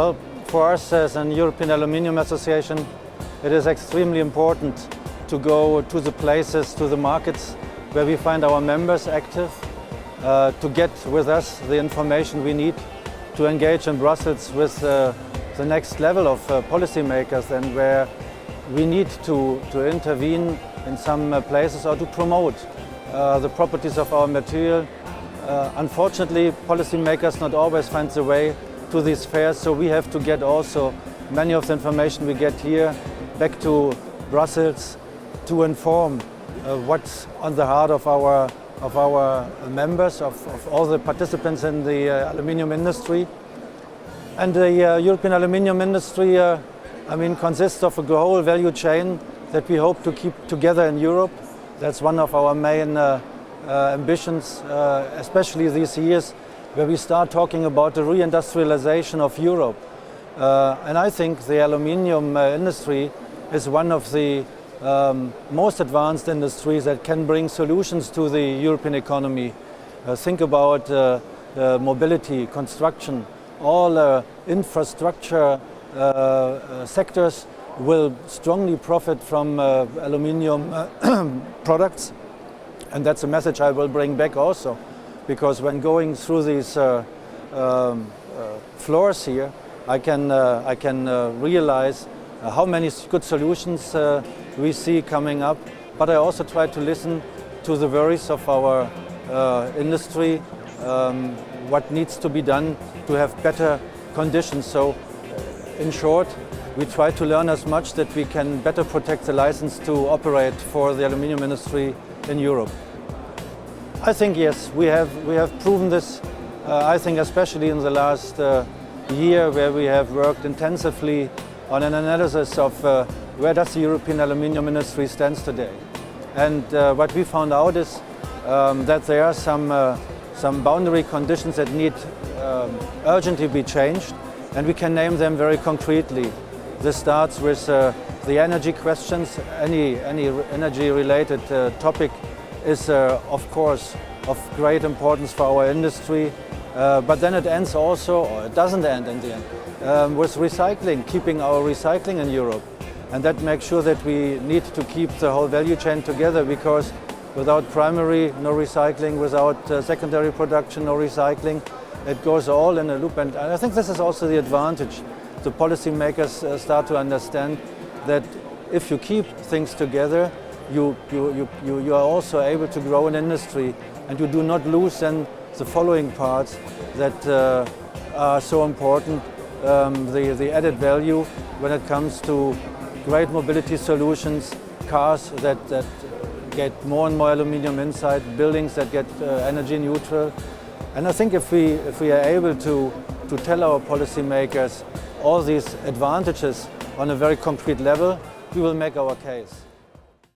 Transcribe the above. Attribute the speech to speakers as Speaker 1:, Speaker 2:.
Speaker 1: Well, for us as an European Aluminium Association, it is extremely important to go to the places, to the markets where we find our members active, to get with us the information we need to engage in Brussels with the next level of policymakers, and where we need to intervene in some places or to promote the properties of our material. Unfortunately, policymakers not always find the way to these fairs, so we have to get also many of the information we get here back to Brussels to inform what's on the heart of our members, of all the participants in the aluminium industry. And the European aluminium industry consists of a whole value chain that we hope to keep together in Europe. That's one of our main ambitions, especially these years where we start talking about the reindustrialization of Europe. And I think the aluminium industry is one of the most advanced industries that can bring solutions to the European economy. Think about mobility, construction, all infrastructure sectors will strongly profit from aluminium products. And that's a message I will bring back also, because when going through these floors here, I can realize how many good solutions we see coming up. But I also try to listen to the worries of our industry, what needs to be done to have better conditions. So, in short, we try to learn as much that we can better protect the license to operate for the aluminium industry in Europe. I think yes, we have proven this. I think especially in the last year, where we have worked intensively on an analysis of where does the European aluminium industry stands today. And what we found out is that there are some boundary conditions that need urgently be changed, and we can name them very concretely. This starts with the energy questions. Any energy-related topic is, of course, of great importance for our industry. But then it ends also, or it doesn't end in the end, with recycling, keeping our recycling in Europe. And that makes sure that we need to keep the whole value chain together, because without primary, no recycling, without secondary production, no recycling. It goes all in a loop. And I think this is also the advantage. The policymakers start to understand that if you keep things together, you are also able to grow an industry, and you do not lose then the following parts that are so important, the added value when it comes to great mobility solutions, cars that get more and more aluminium inside, buildings that get energy neutral. And I think if we are able to tell our policymakers all these advantages on a very concrete level, we will make our case.